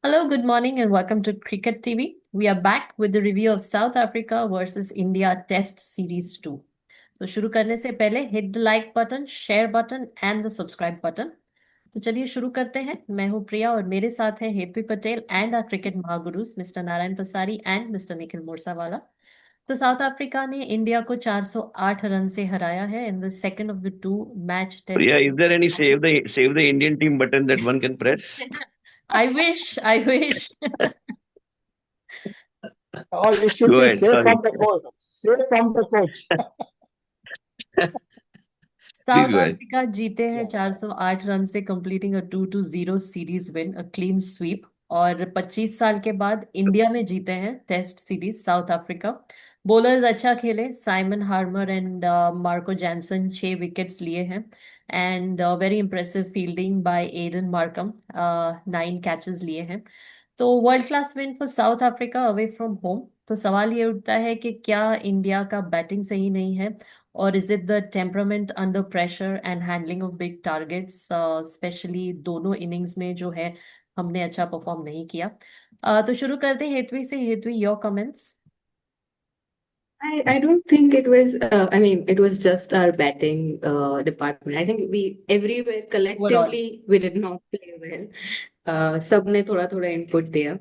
Hello, good morning, and welcome to Cricket TV. We are back with the review of South Africa versus India Test Series 2. तो शुरू करने से पहले hit the like button, share button and the subscribe button. तो चलिए शुरू करते हैं। मैं हूं प्रिया और मेरे साथ हैं Hetvi Patel and our cricket महागुरुस mister Narayan Pasari and mister Nikhil मोरसावाला। तो साउथ अफ्रीका ने इंडिया को 408 रन से हराया है in the second of the two match Priya, test. is there any save the Indian team button that one can press? I wish. Or it should Go be ahead. safe Sorry. from the coach. Safe from the coach. Please South go ahead. Africa जीते हैं Yeah. 408 run से completing a 2-0 series win, a clean sweep. और 25 साल के बाद India में जीते हैं test series South Africa. Bowlers अच्छा खेले, Simon Harmer and Marco Jansen 6 wickets लिए हैं and very impressive fielding by Aiden Markram, 9 catches लिए हैं। तो world class win for South Africa away from home. तो सवाल ये उठता है कि क्या इंडिया का बैटिंग सही नहीं है, और is it the temperament under pressure and handling of big targets, specially दोनों इनिंग्स में जो है हमने अच्छा परफॉर्म नहीं किया। तो शुरू करते हैं हेतवी से। Hetvi, your comments. I don't think it was, I mean, it was just our batting department. I think everywhere overall. collectively, we did not play well. सबने थोड़ा थोड़ा input दिया.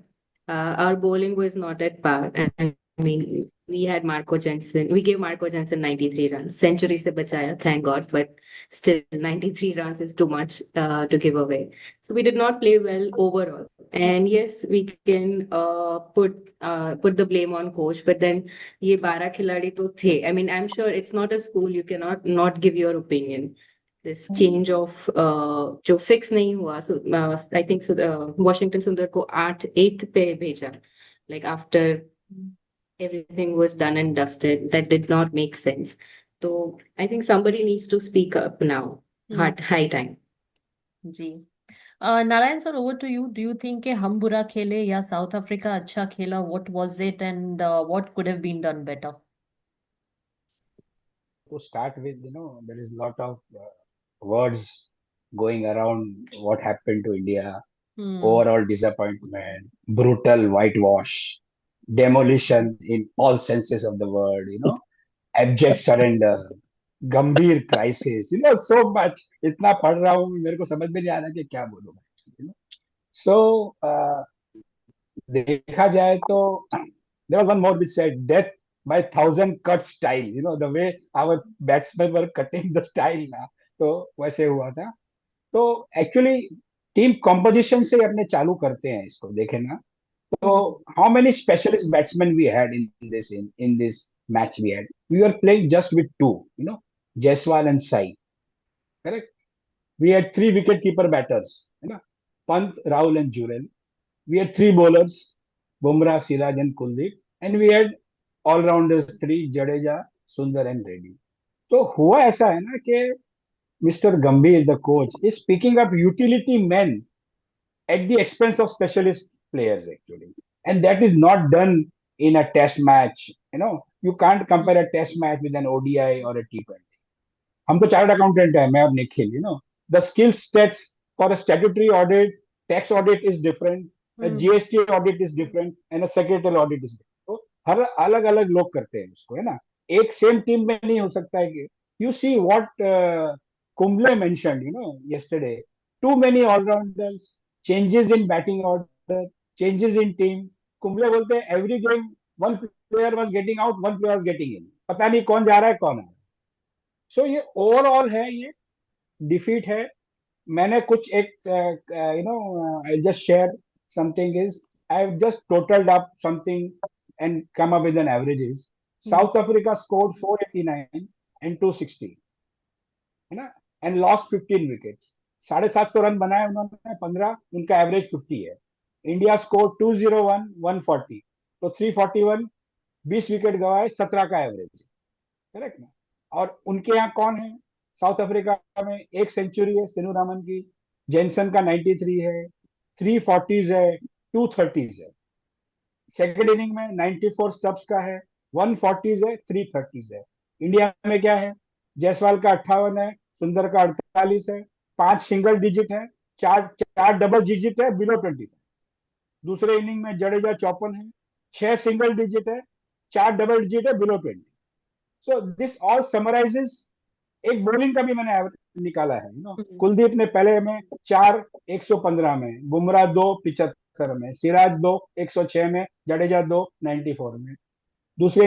Our bowling was not at par. I mean, we had Marco Jensen. We gave Marco Jensen 93 runs. Century se bachaya, thank God. But still, 93 runs is too much to give away. So we did not play well overall. And yes, we can put the blame on coach. But then ये 12 खिलाड़ी तो थे. I mean, I'm sure it's not a school. You cannot not give your opinion. This change of जो fix नहीं हुआ, so I think so Washington सुंदर को 8th पे भेजा, like after everything was done and dusted. That did not make sense. So I think somebody needs to speak up now. High time. Ji. Narayan sir, over to you. Do you think कि हम बुरा खेले या South Africa अच्छा खेला? What was it and what could have been done better? To start with, there is a lot of words going around what happened to India. Hmm. Overall disappointment, brutal whitewash, demolition in all senses of the word, abject surrender, गंभीर crisis, so much. इतना पढ़ रहा हूँ, मेरे को समझ में नहीं आ रहा कि क्या बोलूँ. So, देखा जाए तो there was one more which said death by thousand cut style, the way our batsmen were cutting the style ना, तो वैसे हुआ था. तो एक्चुअली टीम कॉम्पोजिशन से अपने चालू करते हैं इसको, देखें ना. तो how many specialist batsmen we had in this match? We were playing just with two, Jaiswal and Sai, correct. We had three wicket keeper batters, Pant, Rahul and Jurel. We had three bowlers, Bumrah, Siraj, and Kuldeep, and we had all-rounders three, Jadeja, Sundar, and Reddy. तो हुआ ऐसा है ना कि Mr. Gambhir, the coach, is picking up utility men at the expense of specialist players, actually, and that is not done in a test match. You can't compare a test match with an ODI or a T20. हम तो chart accountant है, मैं अब Nikhil. The skill stats for a statutory audit, tax audit is different, a GST audit is different, and a secretarial audit is different. तो हर अलग अलग लोग करते हैं उसको, है ना. एक सेम टीम में नहीं हो सकता है कि you see what Kumble mentioned, yesterday. Too many all-rounders, changes in batting order, changes in team. Kumble बोलते हैं every game one player was getting out, one player was getting in. पता नहीं कौन जा रहा है कौन आ रहा है. सो ये ओवरऑल है, ये डिफीट है. मैंने कुछ एक I just share something is, I have just totalled up something and come up with an averages. South Africa scored 489 and 260, है ना, एंड लॉस्ट 15 विकेट्स. 750 रन बनाए उन्होंने, 15, उनका एवरेज 50 है. इंडिया स्कोर 201 140, तो 341, 20 विकेट गवाए, 17 का एवरेज, करेक्ट ना. और उनके यहाँ कौन है साउथ अफ्रीका में? एक सेंचुरी है सिनू रामन की, जेनसन का 93 है, 340s है, 230s है. सेकेंड इनिंग में 94 स्टब्स का है, 140s है, 330s है. इंडिया में क्या है? जायसवाल का 58 है, सुंदर का 48 है, 5 सिंगल डिजिट है, चार चार डबल डिजिट है, बिलो 20. दूसरे इनिंग में जडेजा 54 है, 6 सिंगल डिजिट है, 4 डबल डिजिट है below 20। So this all summarises. एक बॉलिंग का भी मैंने average निकाला है, कुलदीप ने पहले में 4 115 में, बुमराह 2 75 में, सिराज 2 106 में, जडेजा 2 94 में। दूसरे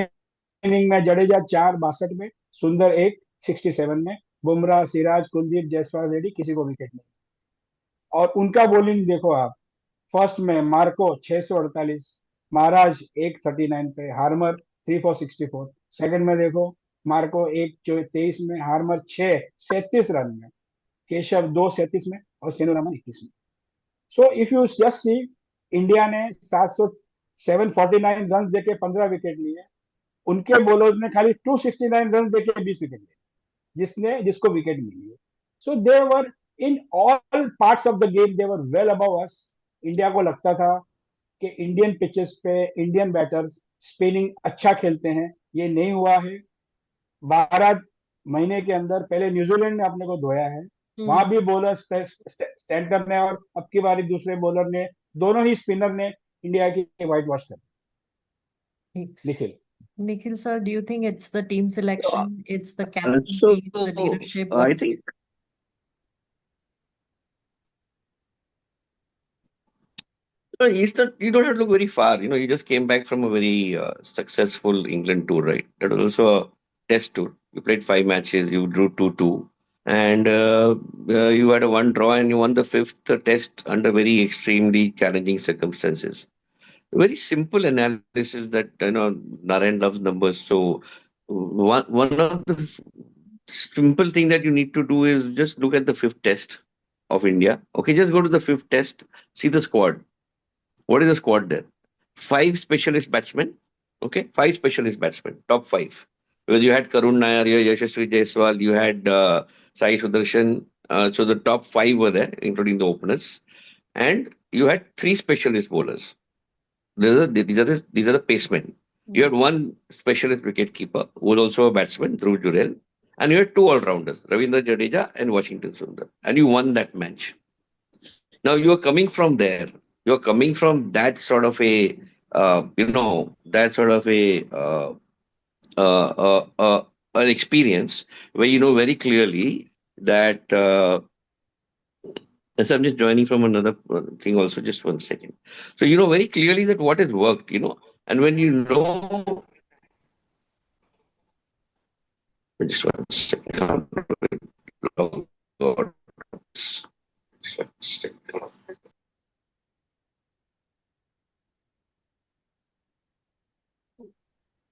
इनिंग में जडेजा 4 62 में, सुंदर 1 67 में, बुमराह सिराज कुलदीप जायसवाल रेड्डी किसी को विकेट नहीं। और उनका बॉलिंग देखो आप, फर्स्ट में मार्को 648, महाराज 139 पे, हार्मर 3 फॉर 64। सेकंड में देखो, मार्को 1 23 में, हार्मर 6 37 रन में, केशव 2 37 में, और सेनुरामन 21 में। So if you just see, India ने 749 रन देके 15 विकेट लिए, उनके बॉलर्स ने खाली 269 रन देके 20 विकेट लिए, जिसको विकेट मिली है। So they were in all parts of the game they were well above us. India को लगता था कि इंडियन पिचेस पे इंडियन बैटर्स स्पिनिंग अच्छा खेलते हैं, ये नहीं हुआ है। 12 महीने के अंदर पहले न्यूजीलैंड ने अपने को धोया है, वहां भी बॉलर स्टैंटर ने और अब की बारी दूसरे बॉलर ने, दोनों ही स्पिनर ने इंडिया की वाइट वॉश कर दी। Nikhil, Nikhil sir, do you think it's the team selection, it's the So captaincy, it's the leadership? I think you don't have to look very far. You just came back from a very successful England tour, right? That was also a test tour. You played 5 matches, you drew 2-2, and you had a one draw, and you won the fifth test under very extremely challenging circumstances. Very simple analysis that Narayan loves numbers. So one of the simple thing that you need to do is just look at the fifth test of India. Okay, just go to the fifth test, see the squad. What is the squad there? 5 specialist batsmen. Okay, 5 specialist batsmen, top 5. Because you had Karun Nair, you had Yashasvi Jaiswal, you had Sai Sudarshan. So the top 5 were there, including the openers, and you had 3 specialist bowlers. These are the pacemen. You had one specialist wicket keeper who was also a batsman, Dhruv Jurel, and you had 2 all-rounders, Ravindra Jadeja and Washington Sundar, and you won that match. Now you are coming from there. You're coming from that sort of a, that sort of a an experience where you know very clearly that. So I'm just joining from another thing also. Just 1 second. So you know very clearly that what has worked. And when you know, just 1 second.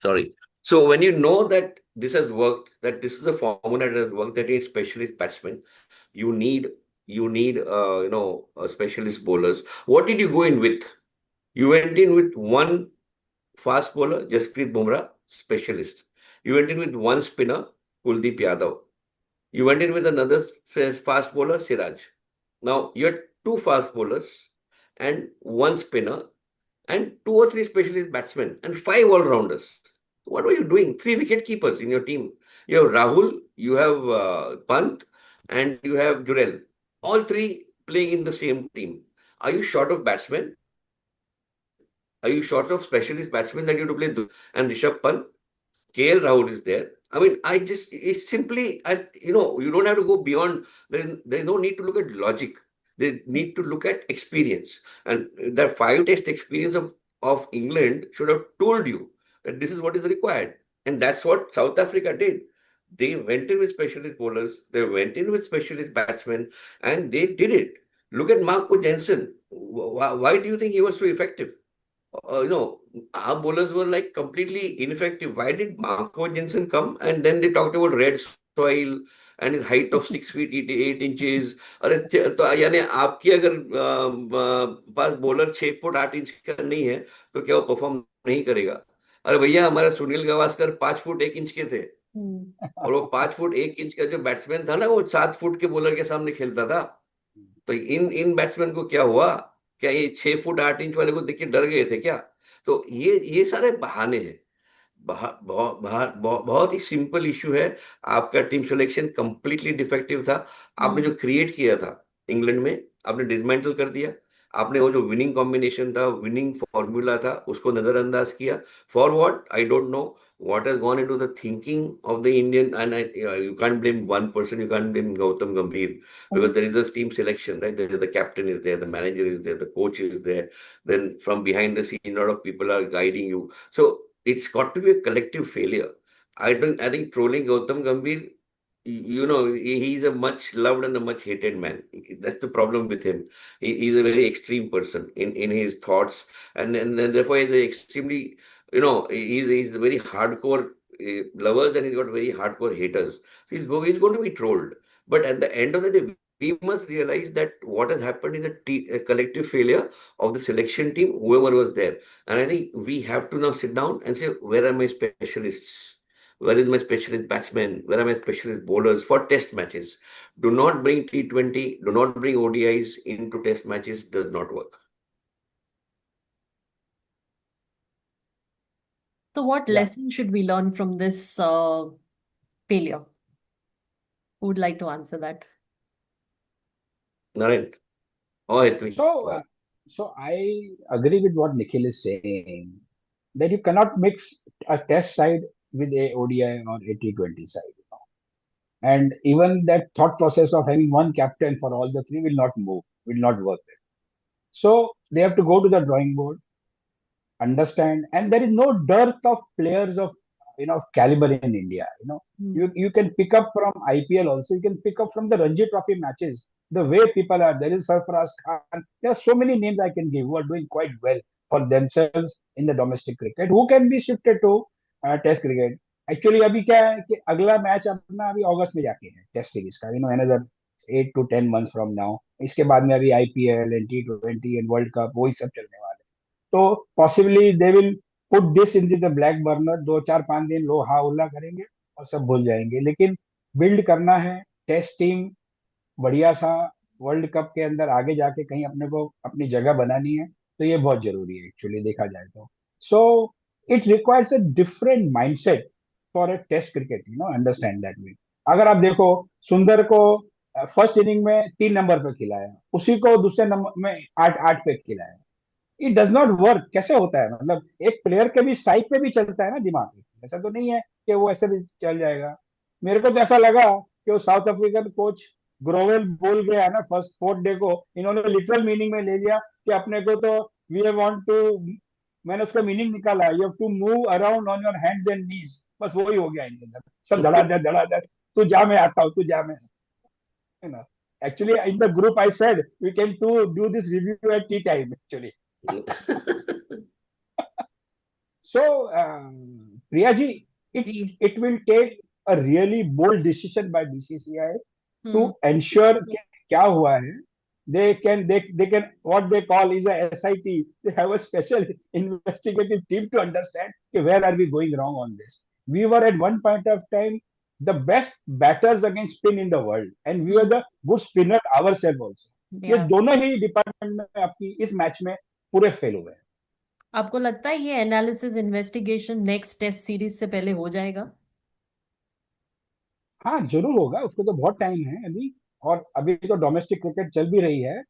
Sorry. So when you know that this has worked, that this is a formula that has worked, that is specialist batsman, you need specialist bowlers. What did you go in with? You went in with one fast bowler, Jasprit Bumrah, specialist. You went in with one spinner, Kuldeep Yadav. You went in with another fast bowler, Siraj. Now you had 2 fast bowlers and one spinner and 2 or 3 specialist batsmen and 5 all-rounders. What were you doing? 3 wicket keepers in your team. You have Rahul, you have Pant, and you have Jurel. All 3 playing in the same team. Are you short of batsmen? Are you short of specialist batsmen that you have to play? And Rishabh Pant, KL Rahul is there. I mean, it's simply, you don't have to go beyond. There's no need to look at logic. They need to look at experience. And the 5 test experience of England should have told you that this is what is required. And that's what South Africa did. They went in with specialist bowlers, they went in with specialist batsmen, and they did it. Look at Marco Jensen. Why do you think he was so effective? Our bowlers were like completely ineffective. Why did Marco Jensen come? And then they talked about red soil and his height of 6 feet 8 inches. अरे तो यानी आपकी अगर पास bowler 6 foot 8 inch का नहीं है तो क्या वो परफॉर्म नहीं करेगा? अरे भैया हमारा सुनील गावस्कर 5 फुट 1 इंच के थे और वो 5 फुट 1 इंच का जो बैट्समैन था ना वो 7 फुट के बॉलर के सामने खेलता था। तो इन बैट्समैन को क्या हुआ? क्या ये 6 फुट 8 इंच वाले को देख के डर गए थे क्या? तो ये सारे बहाने हैं। बहुत ही सिंपल इशू है। आपका टीम सिलेक्शन कंप्लीटली डिफेक्टिव था। आपने जो क्रिएट किया था इंग्लैंड में, आपने डिसमेंटल कर दिया। आपने वो जो विनिंग कॉम्बिनेशन था, विनिंग फॉर्मूला था, उसको नजरअंदाज किया. For what I don't know. What has gone into the thinking of the Indian, and you can't blame one person, you can't blame Gautam Gambhir, because there is a team selection, right? The captain is there, the manager is there, the coach is there. Then from behind the scene, a lot of people are guiding you. So it's got to be a collective failure. I think trolling Gautam Gambhir, he's a much loved and a much hated man. That's the problem with him. He's a very extreme person in his thoughts, and then therefore he's a extremely, he's very hardcore lovers, and he's got very hardcore haters. So he's going to be trolled. But at the end of the day, we must realize that what has happened is a collective failure of the selection team, whoever was there. And I think we have to now sit down and say, where are my specialists? Where is my specialist batsman? Where are my specialist bowlers for test matches? Do not bring T20, do not bring ODIs into test matches, does not work. So, what Yeah. lesson should we learn from this failure? Who would like to answer that? Naren, or Hetvi. So I agree with what Nikhil is saying, that you cannot mix a test side with a ODI or a T20 side. And even that thought process of having one captain for all the three will not move, will not work. So they have to go to the drawing board, understand, and there is no dearth of players of of caliber in India. You can pick up from IPL also. You can pick up from the Ranji Trophy matches. The way people are, there is Sarfaraz Khan. There are so many names I can give who are doing quite well for themselves in the domestic cricket. Who can be shifted to Test cricket? Actually, अभी क्या है कि अगला match अपना अभी अगस्त में जाके है टेस्ट सीरीज का. Another 8 to 10 months from now. इसके बाद में अभी IPL and T20 and World Cup वही सब चलने वाला है. तो possibly they will put this in the black burner. 2 4 5 दिन लोग हा उल्ला करेंगे और सब भूल जाएंगे. लेकिन बिल्ड करना है टेस्ट टीम बढ़िया सा, वर्ल्ड कप के अंदर आगे जाके कहीं अपने को अपनी जगह बनानी है, तो ये बहुत जरूरी है एक्चुअली देखा जाए तो. So it requires a different mindset for a test cricket. Understand that way. अगर आप देखो, सुंदर को फर्स्ट इनिंग में 3 नंबर पे खिलाया, उसी को दूसरे नंबर में 8 8 पे खिलाया. It does not work. कैसे होता है? मतलब एक प्लेयर के भी साइड पे भी चलता है ना दिमाग. ऐसा तो नहीं है कि वो ऐसे भी चल जाएगा. मेरे को तो ऐसा लगा कि वो साउथ अफ्रीकन कोच ग्रोवेल बोल गया ना फर्स्ट 4th डे को, इन्होंने लिटरल मीनिंग में ले लिया कि अपने को तो वी वांट टू. मैंने उसका मीनिंग निकाला, you have to move around on your hands and knees. बस वही हो गया इनके अंदर. सब धड़ाधड़. तू जा, मैं आता हूँ, तू जा, मैं. Actually, in the group, I said we can do this review at tea time. Actually, so Priyaji, ji. it will take a really bold decision by BCCI to hmm. ensure कि क्या हुआ है. They can what they call is a SIT. They have a special investigative team to understand where are we going wrong on this. We were at one point of time the best batters against spin in the world, and we were the good spinner ourselves also. ये Yeah. दोनों ही department में आपकी इस match में पूरे fail हुए हैं. आपको लगता है ये analysis investigation next test series से पहले हो जाएगा? हाँ, जरूर होगा. उसको तो बहुत टाइम है अभी, और अभी तो डोमेस्टिक क्रिकेट चल भी रही है.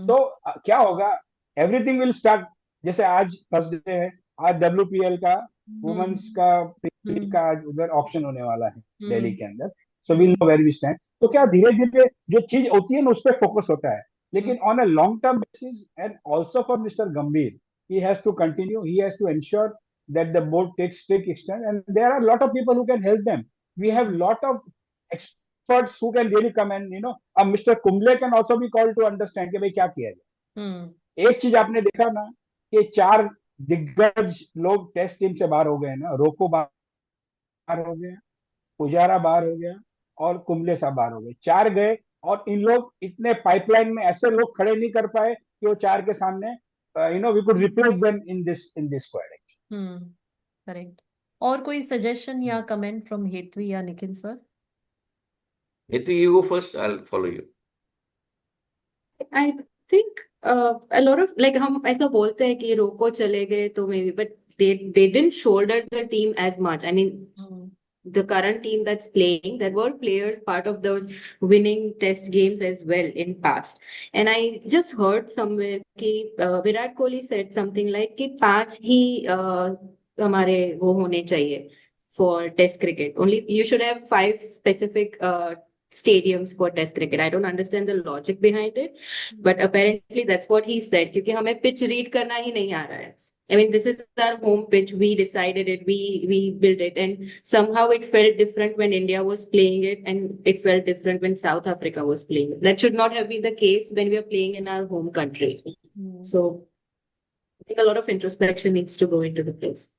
तो क्या होगा, एवरीथिंग विल स्टार्ट. जैसे आज फर्स्ट डे है, आज WPL का वुमेन्स का क्रिकेट का आज उधर ऑप्शन होने वाला है दिल्ली के अंदर. So we know where we stand. तो क्या धीरे धीरे जो चीज होती है ना उस पर फोकस होता है. लेकिन on a long term basis and also for mister गंभीर, he has to continue, he has to ensure that the board takes strict action, and there are a lot of people who can help them. We have lot of experts who can really come and Mr. Kumble can also be called to understand कि भाई क्या किया जाए. एक चीज आपने देखा ना कि 4 दिग्गज लोग टेस्ट टीम से बाहर हो गए ना. रोको बाहर हो गया, पुजारा बाहर हो गया, और कुंबले साहब बाहर हो गए. 4 गए, और इन लोग इतने पाइपलाइन में ऐसे लोग खड़े नहीं कर पाए कि वो 4 के सामने we could replace them in this squad. Correct. और कोई सजेशन या कमेंट फ्रॉम हेतवी या Nikhil sir? Hetvi, you go first, I'll follow you. I think a lot of like हम ऐसा बोलते हैं कि रोको चले गए तो maybe, but they didn't shoulder the team as much. I mean, the current team that's playing, there were players part of those winning test games as well in past. And I just heard somewhere कि Virat Kohli said something like कि पांच ही हमारे वो होने चाहिए for test cricket. Only you should have five specific stadiums for test cricket. I don't understand the logic behind it, but apparently that's what he said. क्योंकि हमें pitch read करना ही नहीं आ रहा है. I mean, this is our home pitch. We decided it. We built it, and somehow it felt different when India was playing it, and it felt different when South Africa was playing it. That should not have been the case when we are playing in our home country. So I think a lot of introspection needs to go into the place.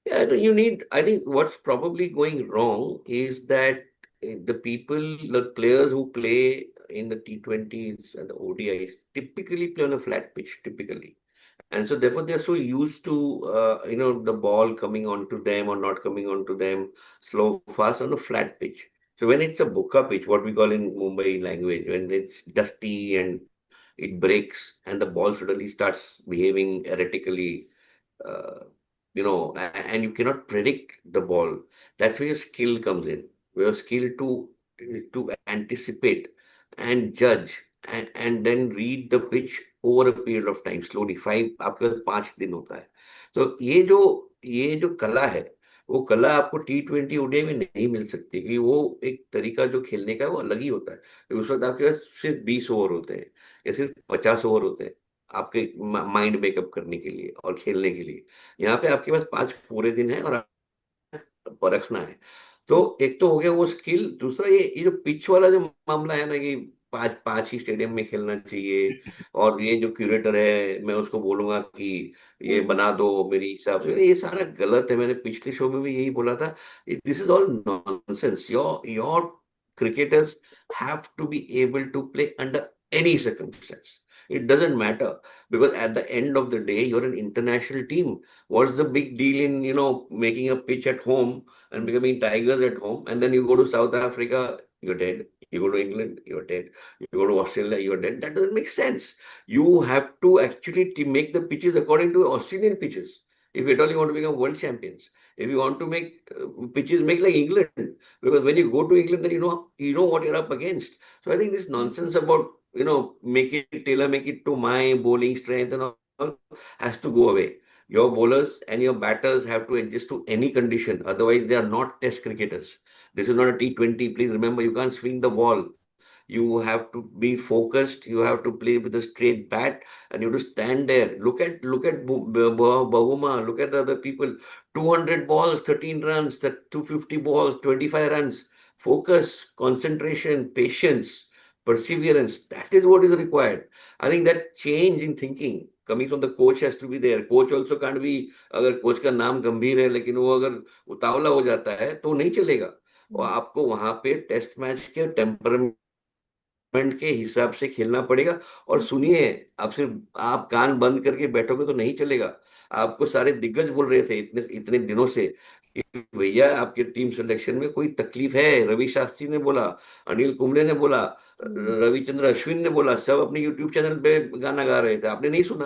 Yeah, you need, I think what's probably going wrong is that the players who play in the T20s and the ODIs typically play on a flat pitch, typically. And so therefore they're so used to, the ball coming onto them or not coming onto them, slow, fast on a flat pitch. So when it's a Boka pitch, what we call in Mumbai language, when it's dusty and it breaks and the ball suddenly starts behaving erratically, uh, and you cannot predict the ball. That's where your skill comes in. Your skill to anticipate and judge and then read the pitch over a period of time slowly. आपके पास 5 दिन होता है. तो ये जो कला है, वो कला आपको T20 ओडीआई में नहीं मिल सकती, क्योंकि वो एक तरीका जो खेलने का है वो अलग ही होता है. तो उस वक्त आपके पास सिर्फ 20 ओवर होते हैं या सिर्फ 50 ओवर होते हैं आपके माइंड मेकअप करने के लिए और खेलने के लिए. यहाँ पे आपके पास 5 पूरे दिन है और परखना है. तो एक तो हो गया वो स्किल. दूसरा ये जो पिच वाला जो मामला है ना, कि पांच पांच ही स्टेडियम में खेलना चाहिए, और ये जो क्यूरेटर है मैं उसको बोलूंगा कि ये बना दो मेरे हिसाब से, ये सारा गलत है. मैंने पिछले शो में भी यही बोला था. This is all nonsense. Your cricketers have to be able to play under any circumstance. It doesn't matter, because at the end of the day, you're an international team. What's the big deal in, making a pitch at home and becoming tigers at home, and then you go to South Africa, you're dead. You go to England, you're dead. You go to Australia, you're dead. That doesn't make sense. You have to actually make the pitches according to Australian pitches. If at all you want to become world champions, if you want to make pitches, make like England, because when you go to England, then you know what you're up against. So I think this nonsense about make it to my bowling strength and all has to go away. Your bowlers and your batters have to adjust to any condition. Otherwise, they are not test cricketers. This is not a T20. Please remember, you can't swing the ball. You have to be focused. You have to play with a straight bat, and you have to stand there. Look at Bahuma. Look at the other people. 200 balls, 13 runs. That 250 balls, 25 runs. Focus, concentration, patience, perseverance. That is what is required. I think that change in thinking coming from the coach has to be there. Coach also can't be. अगर coach का नाम गंभीर है लेकिन वो अगर उतावला हो जाता है तो नहीं चलेगा. और आपको वहां पे टेस्ट मैच के टेम्परामेंट के हिसाब से खेलना पड़ेगा. और सुनिए, आप कान बंद करके बैठोगे तो नहीं चलेगा. आपको सारे दिग्गज बोल रहे थे इतने इतने दिनों से कि भैया आपके टीम सिलेक्शन में कोई तकलीफ है. रवि शास्त्री ने बोला, अनिल कुंबले ने बोला, रविचंद्र अश्विन ने बोला, सब अपने यूट्यूब चैनल पे गाना गा रहे थे. आपने नहीं सुना,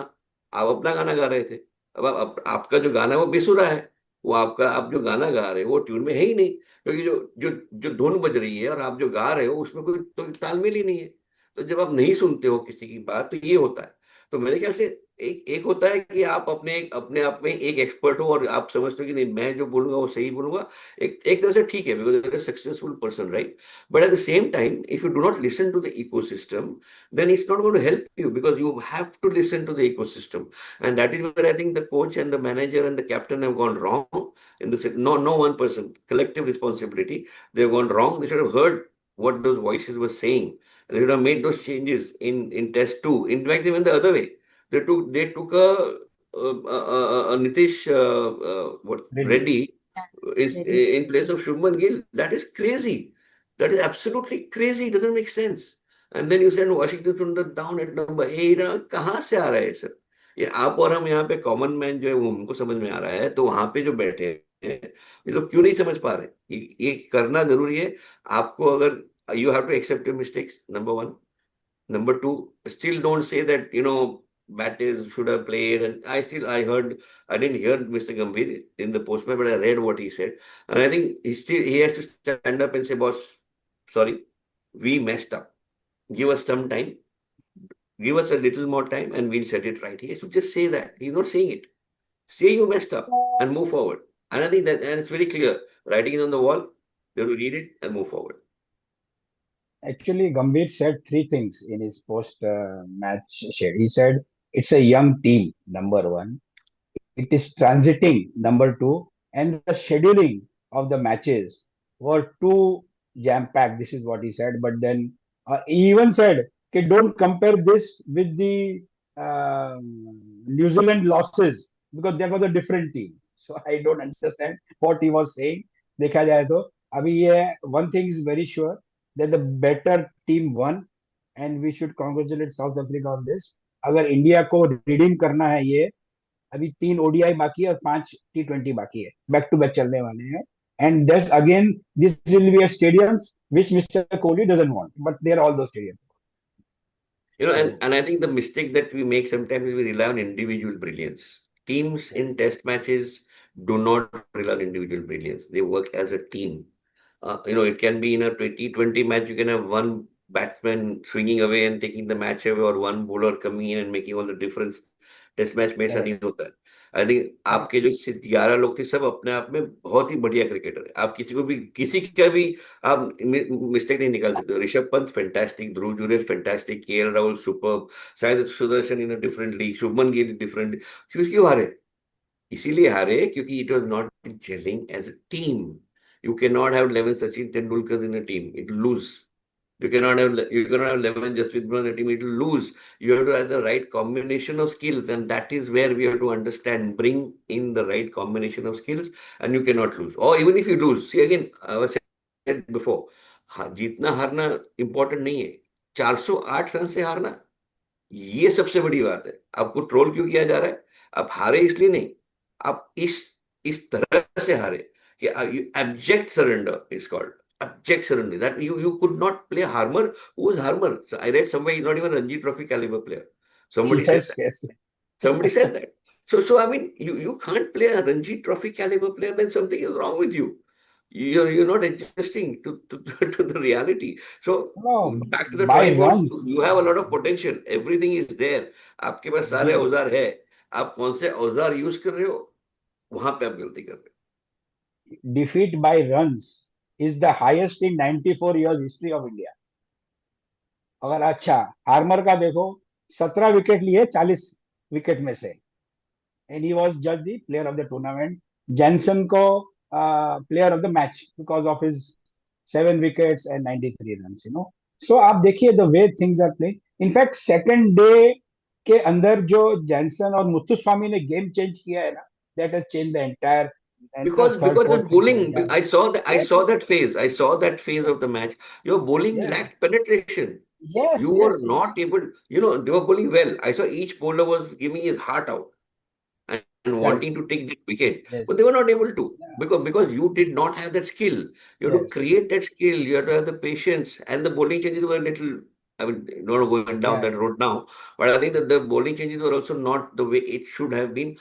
आप अपना गाना गा रहे थे. अब आपका जो गाना है वो बेसुरा है. वो आप जो गाना गा रहे हो वो ट्यून में है ही नहीं, क्योंकि जो जो जो धुन बज रही है और आप जो गा रहे हो उसमें कोई तो तालमेल ही नहीं है. तो जब आप नहीं सुनते हो किसी की बात, तो ये होता है. तो मेरे ख्याल से एक होता है कि आप अपने आप में एक एक्सपर्ट हो और आप समझते हो कि नहीं, मैं जो बोलूंगा वो सही बोलूंगा. एक तरह से ठीक है, because you're a successful person, right? But at the same time, if you do not listen to the ecosystem, then it's not going to help you, because you have to listen to the ecosystem. And that is where I think the coach and the manager and the captain have gone wrong in this. No one person, collective responsibility. They've gone wrong. They should have heard what those voices were saying. They should have made those changes in test two. In fact, they went the other way. They took a Nitish Ready. Reddy in place of Shubman Gill. That is crazy. That is absolutely crazy. It doesn't make sense. And then you send Washington Sundar down at number 8. कहाँ से आ रहा है sir? ये आप और हम यहाँ पे कॉमन मैन जो है वो हमको समझ में आ रहा है, तो वहां पे जो बैठे हैं ये लोग क्यों नहीं समझ पा रहे? ये करना जरूरी है. आपको अगर you have to accept your mistakes, number one. Number two, still don't say that, batters should have played. And I didn't hear Mr. Gambhir in the postman, but I read what he said. And I think he has to stand up and say, boss, sorry, we messed up. Give us some time. Give us a little more time and we'll set it right. He has to just say that. He's not saying it. Say you messed up and move forward. And I think that, and it's very clear. Writing is on the wall. They have to read it and move forward. Actually, Gambhir said three things in his post-match share. He said it's a young team, number one. It is transiting, number two, and the scheduling of the matches were too jam-packed. This is what he said. But then he even said, okay, don't compare this with the New Zealand losses because there was a different team. So I don't understand what he was saying. देखा जाए तो अभी ये one thing is very sure that the better team won and we should congratulate South Africa on this. अगर India को redeem करना है ये अभी 3 ODI बाकी है और 5 T20 बाकी है बैक टू बैक चलने वाले हैं and that's again this will be a stadium which Mr. Kohli doesn't want but they are all those stadiums. And I think the mistake that we make sometimes is we rely on individual brilliance. Teams in test matches do not rely on individual brilliance. They work as a team. It can be in a T20 match, you can have one batsman swinging away and taking the match away, or one bowler coming in and making all the difference. Test match में ऐसा नहीं होता है. I think आपके जो 11 लोग थे सब अपने आप में बहुत ही बढ़िया क्रिकेटर है. आप किसी का भी आप मिस्टेक नहीं निकाल सकते. Rishabh Pant fantastic, Dhruv Jurel fantastic, KL Rahul super, शायद Sudharsan in a different league, Shubman Gill different. क्यों हारे? इसीलिए हारे क्योंकि it was not gelling as a team. You cannot have 11 Sachin Tendulkar in a team. It will lose. You cannot have 11 Jasprit Bumrah in a team. It will lose. You have to have the right combination of skills, and that is where we have to understand. Bring in the right combination of skills, and you cannot lose. Or even if you lose, see again, I was said before, जीतना हारना important नहीं है. 408 run से हारना ये सबसे बड़ी बात है. आपको ट्रोल क्यों किया जा रहा है? आप हारे इसलिए नहीं, आप इस तरह से हारे कि abject surrender is called. Abject surrender. That you could not play Harmer. Who is Harmer? So I read somewhere he's not even a Ranji Trophy caliber player. Somebody said that. Yes. Somebody said that. So I mean, you can't play a Ranji Trophy caliber player, then something is wrong with you. You're not adjusting to the reality. So No, back to the by drawing board, runs. you have a lot of potential. Everything is there. आपके पास सारे औजार है. आप कौन से औजार use कर रहे हो, वहां पे आप गलती कर रहे हो. Defeat by runs is the highest in 94 years history of India. अगर अच्छा हार्मर का देखो 17 विकेट लिए 40 विकेट में से and he was judged the player of the tournament. Jensen को player of the match because of his 7 wickets and 93 runs. So आप देखिए the way things are playing. In fact second day के अंदर जो Jansen और मुत्तुस्वामी ने game change किया है ना, that has changed the entire Because third, the fourth, bowling, yeah. I saw that phase. I saw that phase of the match. Your bowling Yeah. lacked penetration. Yes, You were not able. They were bowling well. I saw each bowler was giving his heart out and wanting to take that wicket, Yes. but they were not able to. Yeah. Because you did not have that skill. You have to create that skill. You have to have the patience, and the bowling changes were a little. I mean, not going down that road now, but I think that the bowling changes were also not the way it should have been.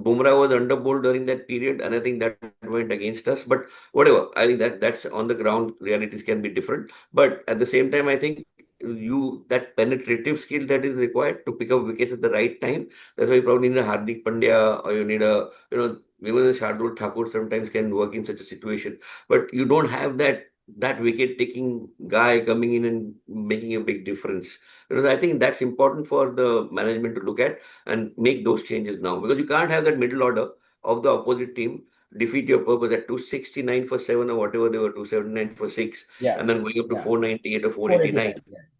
Bumrah was under-bowled during that period, and I think that went against us. But whatever, I think that's on the ground. Realities can be different, but at the same time, I think that penetrative skill that is required to pick up wickets at the right time. That's why you probably need a Hardik Pandya, or you need even a Shardul Thakur sometimes can work in such a situation. But you don't have that wicket taking guy coming in and making a big difference. I think that's important for the management to look at and make those changes now, because you can't have that middle order of the opposite team defeat your purpose at 269 for 7 or whatever they were, 279 for 6, and then going up to 498 or 489.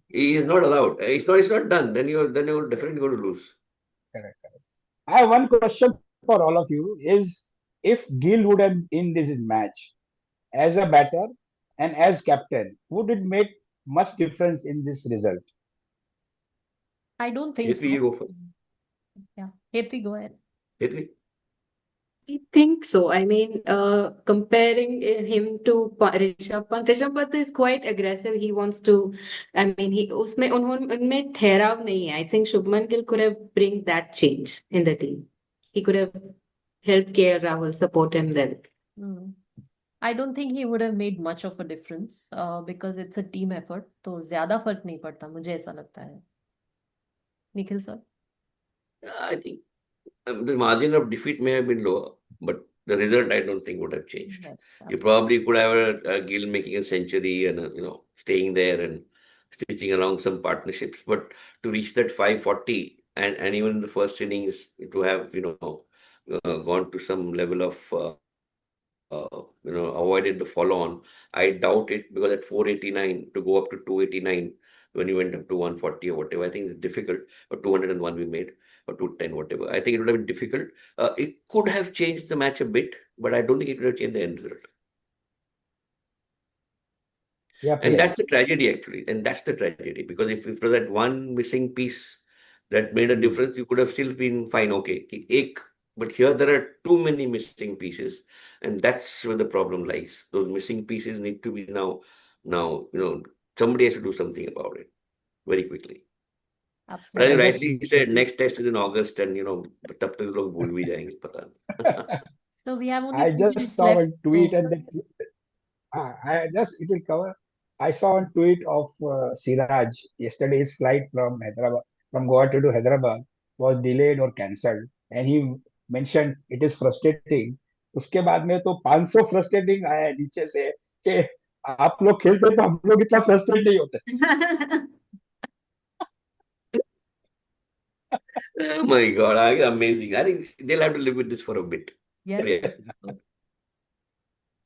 He is not allowed. It's not done. Then you're definitely going to lose. Correct. I have one question for all of you: is if Gill would have in this match as a batter and as captain, would it make much difference in this result? I don't think so. You go first. Yeah, Hetri, go ahead. Hetri? I think so. I mean, comparing him to Rishabh Pant is quite aggressive. He wants to, I mean, he उसमें उनमें ठहराव नहीं है. I think Shubman Gill could have bring that change in the team. He could have helped KL Rahul support him well. Hmm. I don't think he would have made much of a difference because it's a team effort. तो ज्यादा फर्क नहीं पड़ता मुझे ऐसा लगता है. Nikhil sir. I think the margin of defeat may have been lower, but the result I don't think would have changed. Yes. You probably could have a Gill making a century and staying there and stitching along some partnerships, but to reach that 540 and even in the first innings to have gone to some level of avoided the follow on. I doubt it because at 489 to go up to 289 when you went up to 140 or whatever, I think it's difficult. Or 201 we made or 210, whatever. I think it would have been difficult. It could have changed the match a bit, but I don't think it would have changed the end result. Yeah, And Priya. that's the tragedy, actually. And that's the tragedy because if it was that one missing piece that made a difference, you could have still been fine. Okay, but here there are too many missing pieces, and that's where the problem lies. Those missing pieces need to be now. Somebody has to do something about it very quickly. But as Absolutely. you I just rightly said, next test is in August, and तब तक लोग भूल भी जाएंगे पता नहीं. So we have only I 2 minutes just saw left. one tweet So and it will cover. I saw one tweet of Siraj. Yesterday's flight from Hyderabad, from Goa to Hyderabad, was delayed or cancelled, and he mentioned it is frustrating. उसके बाद में तो 500 frustrating आया है नीचे से कि आप लोग खेलते तो हम लोग इतना फ्रस्ट्रेट नहीं होते. Oh my God, amazing. I think they'll have to live with this for a bit. yes. Yeah.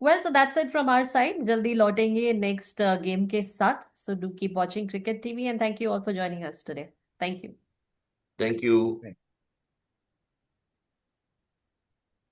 Well, so that's it from our side. जल्दी लौटेंगे next game के साथ. So do keep watching Cricket TV and thank you all for joining us today. Thank you. Thank you.